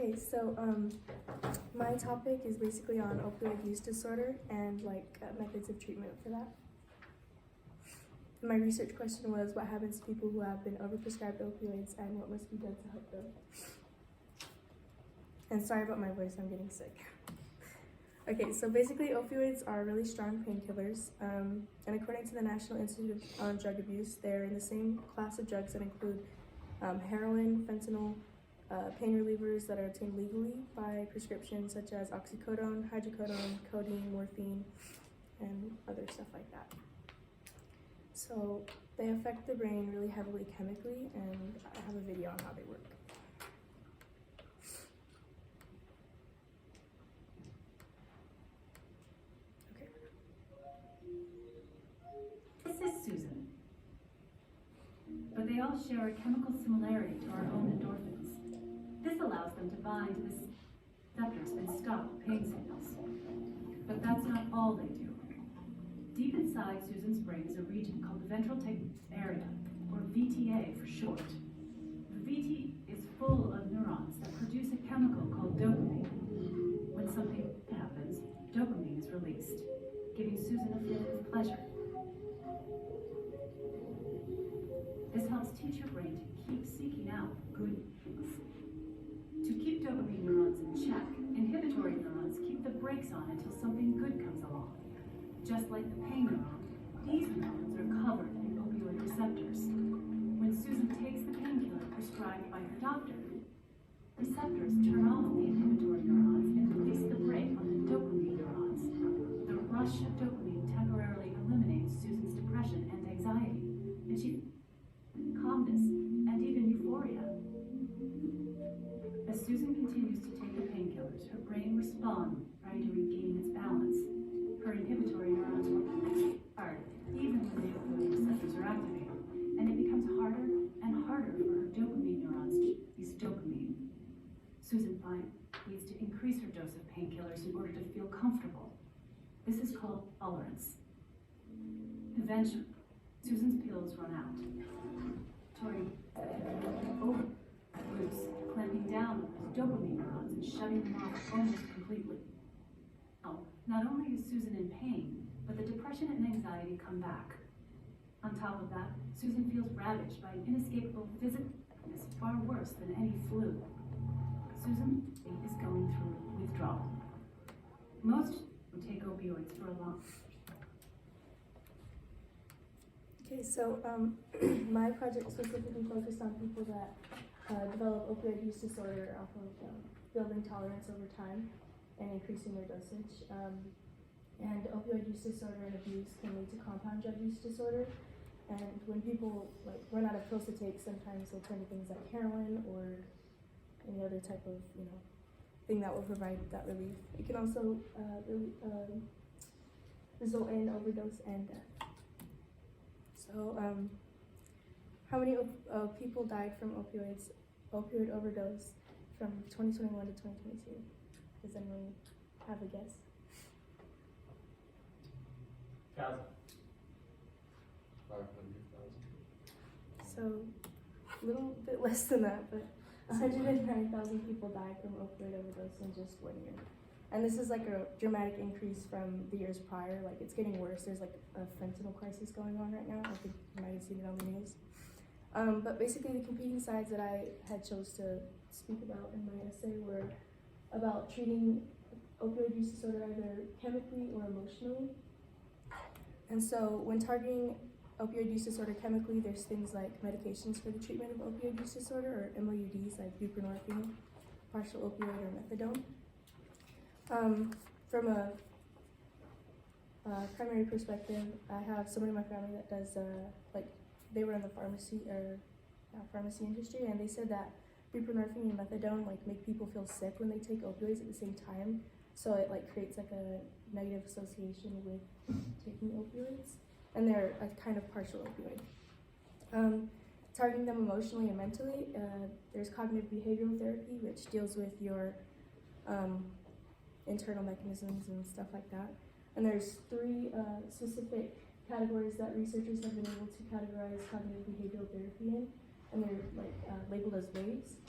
Okay, so my topic is basically on opioid use disorder and methods of treatment for that. My research question was, what happens to people who have been overprescribed opioids and what must be done to help them? And sorry about my voice, I'm getting sick. Okay, so basically opioids are really strong painkillers, and according to the National Institute on Drug Abuse, they're in the same class of drugs that include heroin, fentanyl, pain relievers that are obtained legally by prescription, such as oxycodone, hydrocodone, codeine, morphine, and other stuff like that. So they affect the brain really heavily chemically, and I have a video on how they work. This is Susan. But they all share a chemical similarity to our own endorphins. This allows them to bind to the receptors and stop pain signals. But that's not all they do. Deep inside Susan's brain is a region called the ventral tegmental area, or VTA for short. The VT is full of neurons that produce a chemical called dopamine. When something happens, dopamine is released, giving Susan a feeling of pleasure. This helps teach your brain to keep seeking out good things. To keep dopamine neurons in check, inhibitory neurons keep the brakes on until something good comes along. Just like the pain neuron, these neurons are covered in opioid receptors. When Susan takes the painkiller prescribed by her doctor, receptors turn off the inhibitory neurons and release the brake on the dopamine neurons. The rush of dopamine temporarily eliminates Susan's depression and anxiety, and she calmness, and even euphoria. As Susan continues to take the painkillers, her brain responds, trying to regain its balance. Her inhibitory neurons work hard, even when the opioid receptors are activated, and it becomes harder and harder for her dopamine neurons to release dopamine. Susan needs to increase her dose of painkillers in order to feel comfortable. This is called tolerance. Eventually, Susan's pills run out. Over loose, clamping down on those dopamine neurons and shutting them off almost completely. Now, not only is Susan in pain, but the depression and anxiety come back. On top of that, Susan feels ravaged by an inescapable physical sickness far worse than any flu. Susan is going through withdrawal. Most take opioids for a long time. Okay, so my project specifically focused on people that develop opioid use disorder off of building tolerance over time and increasing their dosage. And opioid use disorder and abuse can lead to compound drug use disorder. And when people run out of pills to take, sometimes they'll turn to things like heroin or any other type of thing that will provide that relief. It can also result in overdose and death. So, how many people died from opioid overdose from 2021 to 2022? Does anyone have a guess? 1,000. 500,000. So, a little bit less than that, but 109,000 people died from opioid overdose in just 1 year. And this is a dramatic increase from the years prior. It's getting worse. There's a fentanyl crisis going on right now. I think you might have seen it on the news. But basically the competing sides that I had chose to speak about in my essay were about treating opioid use disorder either chemically or emotionally. And so when targeting opioid use disorder chemically, there's things like medications for the treatment of opioid use disorder, or MOUDs like buprenorphine, partial opioid, or methadone. From a primary perspective, I have someone in my family that does, they were in the pharmacy industry, and they said that buprenorphine and methadone make people feel sick when they take opioids at the same time. So it creates a negative association with taking opioids, and they're a kind of partial opioid. Targeting them emotionally and mentally, there's cognitive behavioral therapy, which deals with your internal mechanisms and stuff like that. And there's 3 specific categories that researchers have been able to categorize cognitive behavioral therapy in, and they're labeled as waves.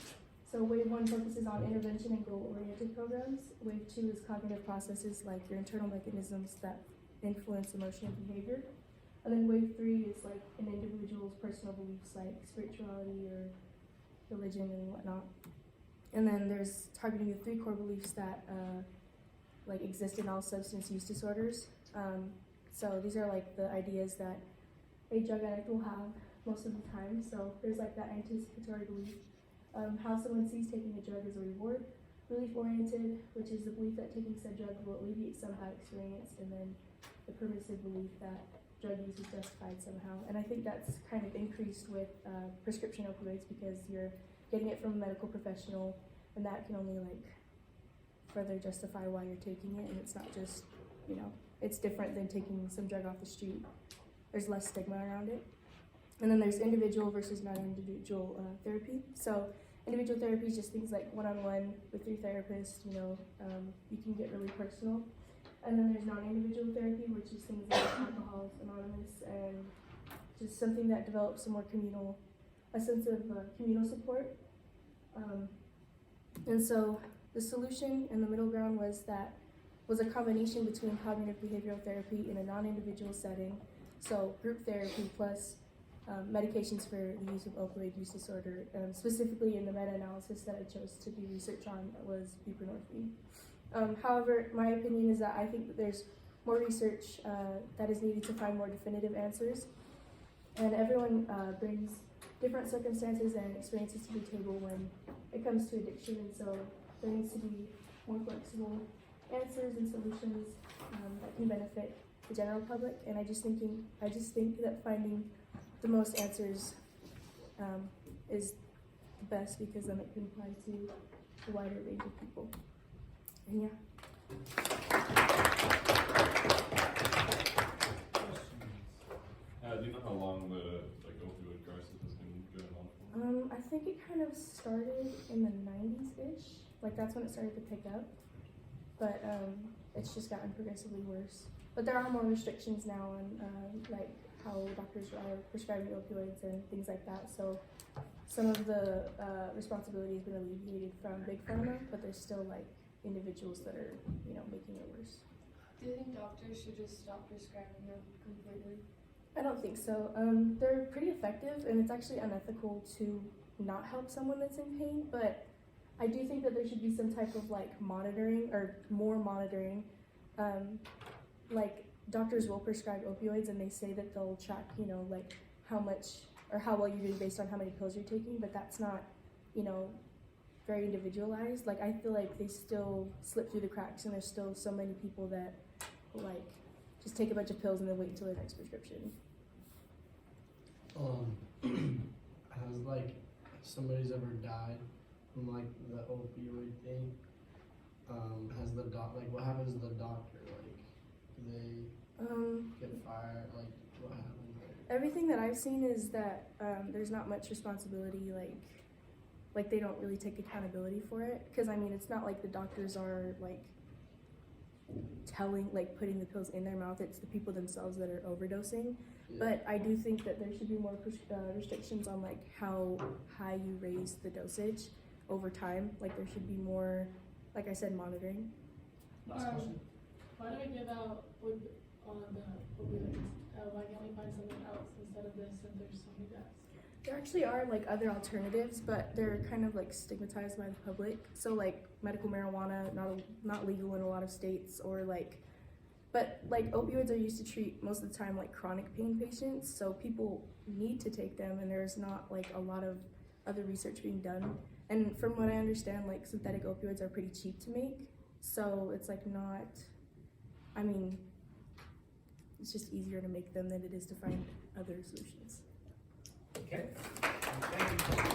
So wave 1 focuses on intervention and goal-oriented programs. Wave 2 is cognitive processes like your internal mechanisms that influence emotion and behavior. And then wave 3 is like an individual's personal beliefs like spirituality or religion and whatnot. And then there's targeting the 3 core beliefs that like exist in all substance use disorders. So these are like the ideas that a drug addict will have most of the time. So there's like that anticipatory belief, how someone sees taking a drug as a reward. Relief-oriented, which is the belief that taking said drug will alleviate some bad experience, and then the permissive belief that drug use is justified somehow. And I think that's kind of increased with prescription opioids because you're getting it from a medical professional, and that can only like further justify why you're taking it, and it's not just, you know, it's different than taking some drug off the street. There's less stigma around it. And then there's individual versus non-individual therapy. So individual therapy is just things like one-on-one with your therapist, you know, you can get really personal. And then there's non-individual therapy, which is things like Alcoholics Anonymous, and just something that develops a more communal, a sense of communal support. And so the solution in the middle ground was a combination between cognitive behavioral therapy in a non-individual setting, so group therapy plus medications for the use of opioid use disorder. Specifically in the meta-analysis that I chose to do research on was buprenorphine. However, my opinion is that I think that there's more research that is needed to find more definitive answers, and everyone brings different circumstances and experiences to the table when it comes to addiction, and so there needs to be more flexible answers and solutions that can benefit the general public. And I just think that finding the most answers is the best, because then it can apply to a wider range of people. And yeah. Do you know how long the opioid crisis has been going on for? I think it kind of started in the 90s-ish. Like that's when it started to pick up. But it's just gotten progressively worse. But there are more restrictions now on like how doctors are prescribing opioids and things like that. So some of the responsibility has been alleviated from Big Pharma, but there's still like individuals that are, you know, making it worse. Do you think doctors should just stop prescribing them completely? I don't think so. They're pretty effective, and it's actually unethical to not help someone that's in pain, but I do think that there should be some type of like monitoring or more monitoring. Like doctors will prescribe opioids and they say that they'll track, you know, like how much or how well you're doing based on how many pills you're taking, but that's not, you know, very individualized. Like I feel like they still slip through the cracks, and there's still so many people that like just take a bunch of pills and then wait until their next prescription. Has like somebody's ever died from like the opioid thing? Has the what happens to the doctor? Like, do they get fired? Like, what happens there? Everything that I've seen is that there's not much responsibility. Like they don't really take accountability for it, because I mean it's not like the doctors are like putting the pills in their mouth. It's the people themselves that are overdosing. Yeah. But I do think that there should be more restrictions on like how high you raise the dosage over time. Like there should be more, like I said, monitoring. Last question. Why do we give out on the opioids? Why can't we find something else instead of this, and there's so many deaths? There actually are like other alternatives, but they're kind of like stigmatized by the public. So like medical marijuana, not legal in a lot of states, or but opioids are used to treat most of the time like chronic pain patients. So people need to take them, and there's not like a lot of other research being done. And from what I understand, like synthetic opioids are pretty cheap to make. So it's like not, I mean, it's just easier to make them than it is to find other solutions. Okay. Thank you.